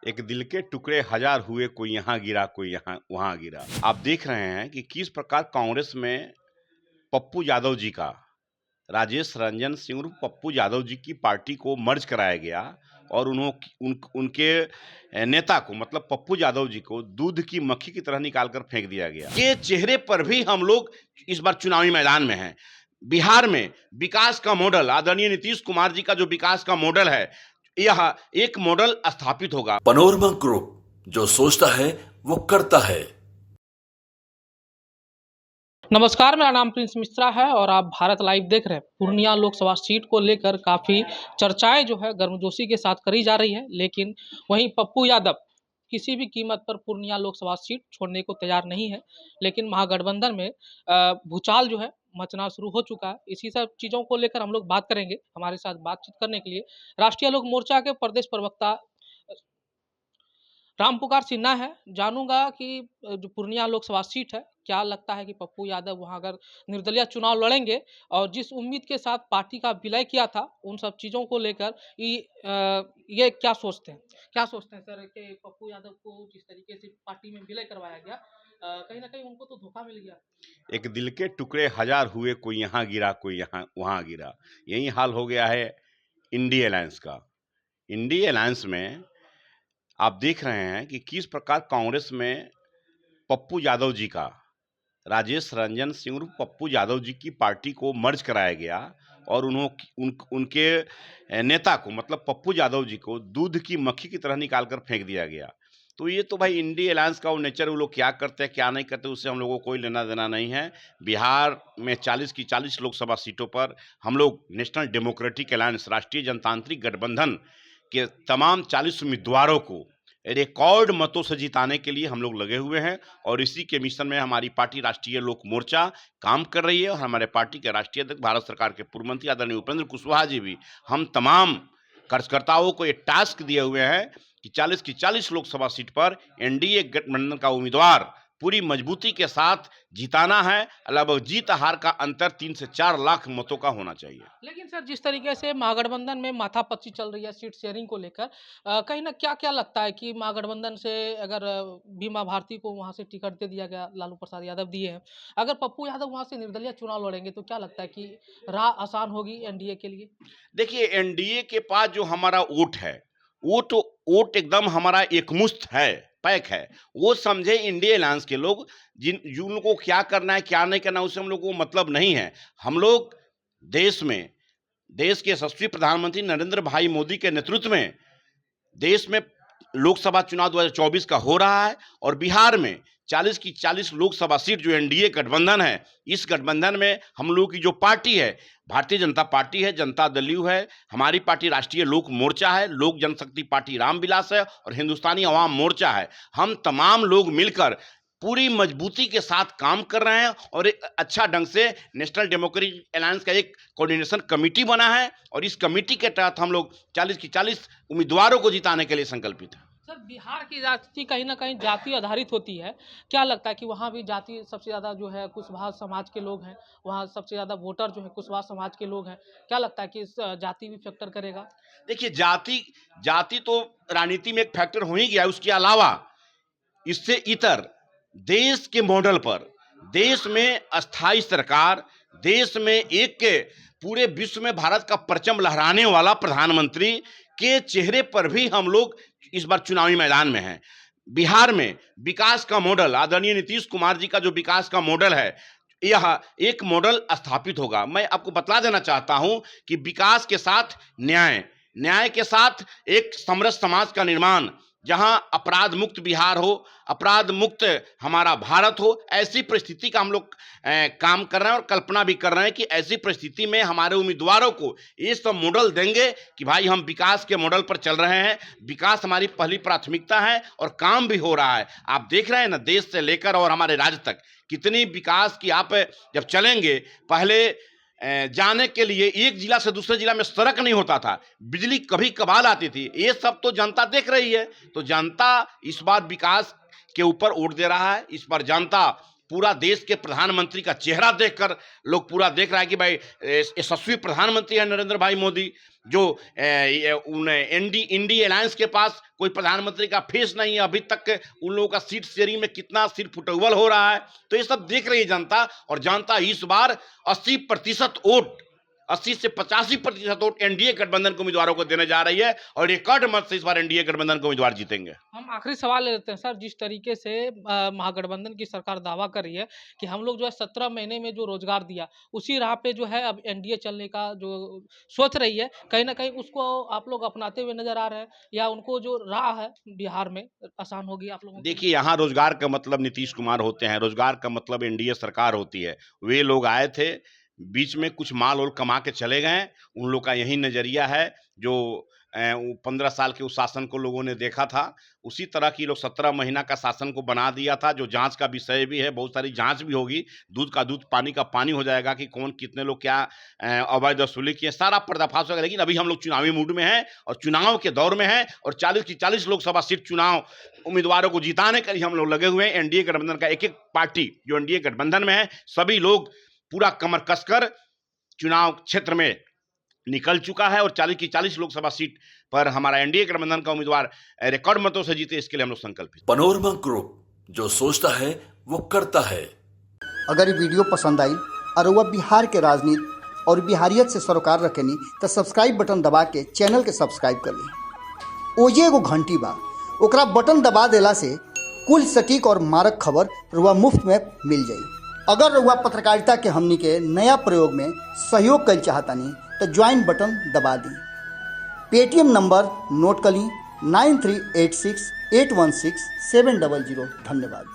एक दिल के टुकड़े हजार हुए, कोई यहाँ गिरा कोई यहाँ वहां गिरा। आप देख रहे हैं कि किस प्रकार कांग्रेस में पप्पू यादव जी का, राजेश रंजन सिंह उर्फ पप्पू यादव जी की पार्टी को मर्ज कराया गया और उनके नेता को, मतलब पप्पू यादव जी को दूध की मक्खी की तरह निकालकर फेंक दिया गया। ये चेहरे पर भी हम लोग इस बार चुनावी मैदान में हैं। बिहार में विकास का मॉडल, आदरणीय नीतीश कुमार जी का जो विकास का मॉडल है, यह एक मॉडल स्थापित होगा। पनोरमा ग्रुप, जो सोचता है वो करता है। नमस्कार, मेरा नाम प्रिंस मिश्रा है और आप भारत लाइव देख रहे हैं। पूर्णिया लोकसभा सीट को लेकर काफ़ी चर्चाएं जो है गर्मजोशी के साथ करी जा रही है, लेकिन वहीं पप्पू यादव किसी भी कीमत पर पूर्णिया लोकसभा सीट छोड़ने को तैयार नहीं है। लेकिन महागठबंधन में भूचाल जो है मचना शुरू हो चुका है। इसी सब चीज़ों को लेकर हम लोग बात करेंगे। हमारे साथ बातचीत करने के लिए राष्ट्रीय लोक मोर्चा के प्रदेश प्रवक्ता राम पुकार सिन्हा है। जानूंगा कि जो पूर्णिया लोकसभा सीट है, क्या लगता है कि पप्पू यादव वहां अगर निर्दलीय चुनाव लड़ेंगे और जिस उम्मीद के साथ पार्टी का विलय किया था, उन सब चीज़ों को लेकर ये क्या सोचते हैं? क्या सोचते हैं सर कि पप्पू यादव को जिस तरीके से पार्टी में विलय करवाया गया, कहीं ना कहीं उनको तो धोखा मिल गया। एक दिल के टुकड़े हजार हुए, कोई यहाँ गिरा कोई यहाँ वहां गिरा। यही हाल हो गया है इंडिया अलायंस का। इंडिया अलायंस में आप देख रहे हैं कि किस प्रकार कांग्रेस में पप्पू यादव जी का, राजेश रंजन सिंह उर्फ पप्पू यादव जी की पार्टी को मर्ज कराया गया और उनके नेता को, मतलब पप्पू यादव जी को दूध की मक्खी की तरह निकालकर फेंक दिया गया। तो ये तो भाई इंडिया अलायंस का वो नेचर, वो लोग क्या करते हैं क्या नहीं करते, उससे हम लोगों को कोई लेना देना नहीं है। बिहार में 40 की 40 लोकसभा सीटों पर हम लोग नेशनल डेमोक्रेटिक अलायंस, राष्ट्रीय जनतांत्रिक गठबंधन के तमाम 40 उम्मीदवारों को रिकॉर्ड मतों से जिताने के लिए हम लोग लगे हुए हैं और इसी के मिशन में हमारी पार्टी राष्ट्रीय लोक मोर्चा काम कर रही है। और हमारे पार्टी के राष्ट्रीय अध्यक्ष, भारत सरकार के पूर्व मंत्री आदरणीय उपेंद्र कुशवाहा जी भी हम तमाम कार्यकर्ताओं को ये टास्क दिए हुए हैं कि 40 की 40 लोकसभा सीट पर एनडीए गठबंधन का उम्मीदवार पूरी मजबूती के साथ जिताना है। लगभग जीत हार का अंतर 3 से 4 लाख मतों का होना चाहिए। लेकिन सर, जिस तरीके से महागठबंधन में माथापच्ची चल रही है सीट शेयरिंग को लेकर, कहीं ना क्या लगता है कि महागठबंधन से अगर बीमा भारती को वहां से टिकट दे दिया गया, लालू प्रसाद यादव दिए हैं, अगर पप्पू यादव वहां से निर्दलीय चुनाव लड़ेंगे तो क्या लगता है कि राह आसान होगी एनडीए के लिए? देखिए, एनडीए के पास जो हमारा वोट है, वोट एकदम हमारा एकमुश्त है, पैक है। वो समझे इंडिया अलायंस के लोग, जिन लोगों को क्या करना है क्या नहीं करना, उससे हम लोग को मतलब नहीं है। हम लोग देश के यशस्वी प्रधानमंत्री नरेंद्र भाई मोदी के नेतृत्व में देश में लोकसभा चुनाव 2024 का हो रहा है और बिहार में 40 की 40 लोकसभा सीट जो एनडीए गठबंधन है, इस गठबंधन में हम लोग की जो पार्टी है, भारतीय जनता पार्टी है, जनता दल यू है, हमारी पार्टी राष्ट्रीय लोक मोर्चा है, लोक जनशक्ति पार्टी रामविलास है और हिंदुस्तानी अवाम मोर्चा है। हम तमाम लोग मिलकर पूरी मजबूती के साथ काम कर रहे हैं और एक अच्छा ढंग से नेशनल डेमोक्रेटिक अलायंस का एक कोऑर्डिनेशन कमेटी बना है और इस कमेटी के तहत हम लोग 40 की 40 उम्मीदवारों को जिताने के लिए संकल्पित हैं। सर, बिहार की राजनीति कहीं ना कहीं जाति आधारित होती है। क्या लगता है कि वहाँ भी जाति सबसे ज़्यादा जो है कुशवाहा समाज के लोग हैं, वहाँ सबसे ज़्यादा वोटर जो है कुशवाहा समाज के लोग हैं। क्या लगता है कि इस जाति भी फैक्टर करेगा? देखिए, जाति तो राजनीति में एक फैक्टर हो ही गया है। उसके अलावा इससे इतर देश के मॉडल पर, देश में अस्थाई सरकार, देश में एक के पूरे विश्व में भारत का परचम लहराने वाला प्रधानमंत्री के चेहरे पर भी हम लोग इस बार चुनावी मैदान में हैं। बिहार में विकास का मॉडल, आदरणीय नीतीश कुमार जी का जो विकास का मॉडल है, यह एक मॉडल स्थापित होगा। मैं आपको बतला देना चाहता हूं कि विकास के साथ न्याय के साथ एक समरस समाज का निर्माण, जहां अपराध मुक्त बिहार हो, अपराध मुक्त हमारा भारत हो, ऐसी परिस्थिति का हम लोग काम कर रहे हैं और कल्पना भी कर रहे हैं कि ऐसी परिस्थिति में हमारे उम्मीदवारों को ये सब मॉडल देंगे कि भाई हम विकास के मॉडल पर चल रहे हैं, विकास हमारी पहली प्राथमिकता है और काम भी हो रहा है। आप देख रहे हैं ना, देश से लेकर और हमारे राज्य तक कितनी विकास की आप जब चलेंगे, पहले जाने के लिए एक जिला से दूसरे जिला में सड़क नहीं होता था, बिजली कभी कभार आती थी। ये सब तो जनता देख रही है। तो जनता इस बार विकास के ऊपर वोट दे रहा है, इस बार जनता पूरा देश के प्रधानमंत्री का चेहरा देखकर लोग पूरा देख रहा है कि भाई यशस्वी प्रधानमंत्री है नरेंद्र भाई मोदी, जो इंडी अलायंस के पास कोई प्रधानमंत्री का फेस नहीं है अभी तक, उन लोगों का सीट शेयरिंग में कितना सीट फुटबॉल हो रहा है। तो ये सब देख रही है जनता, और जनता इस बार 80% वोट 80 से 85% वोट एनडीए गठबंधन के उम्मीदवारों को देने जा रही है, और रिकॉर्ड मत से इस बार एनडीए गठबंधन के उम्मीदवार जीतेंगे। हम आखिरी सवाल ले लेते हैं सर, जिस तरीके से महागठबंधन की सरकार दावा कर रही है कि हम लोग जो है 17 महीने में जो रोजगार दिया उसी राह पे जो है अब एनडीए चलने का जो सोच रही है, कहीं ना कहीं उसको आप लोग अपनाते हुए नजर आ रहे हैं, या उनको जो राह है बिहार में आसान होगी आप लोगों को? देखिए, यहाँ रोजगार का मतलब नीतीश कुमार होते हैं, रोजगार का मतलब एनडीए सरकार होती है। वे लोग आए थे, बीच में कुछ माल और कमा के चले गए, उन लोग का यही नजरिया है। जो 15 साल के उस शासन को लोगों ने देखा था, उसी तरह की लोग 17 महीना का शासन को बना दिया था, जो जांच का विषय भी है, बहुत सारी जांच भी होगी, दूध का दूध पानी का पानी हो जाएगा कि कौन कितने लोग क्या अवैध वसूली किए, सारा पर्दाफाश होगा। लेकिन अभी हम लोग चुनावी मूड में हैं और चुनाव के दौर में हैं, और 40 की 40 लोकसभा सीट चुनाव उम्मीदवारों को जिताने के लिए हम लोग लगे हुए हैं। एनडीए गठबंधन का एक एक पार्टी जो एनडीए गठबंधन में है, सभी लोग पूरा कमर कसकर चुनाव क्षेत्र में निकल चुका है, और 40 की 40 लोकसभा सीट पर हमारा एनडीए गठबंधन का उम्मीदवार रिकॉर्ड मतों से जीते, इसके लिए हम लोग संकल्पित। पनोरमा ग्रुप, जो सोचता है वो करता है। अगर ये वीडियो पसंद आई और वह बिहार के राजनीति और बिहारियत से सरोकार रखेनी तो सब्सक्राइब बटन दबा के चैनल के सब्सक्राइब कर ली। ओजे एगो घंटी बा, ओकरा बटन दबा देला से कुल सटीक और मारक खबर रुआ मुफ्त में मिल जाई। अगर रुआ पत्रकारिता के हमनी के नया प्रयोग में सहयोग कर चाहतानी तो ज्वाइन बटन दबा दी। पेटीएम नंबर नोट कर ली 9386816700। धन्यवाद।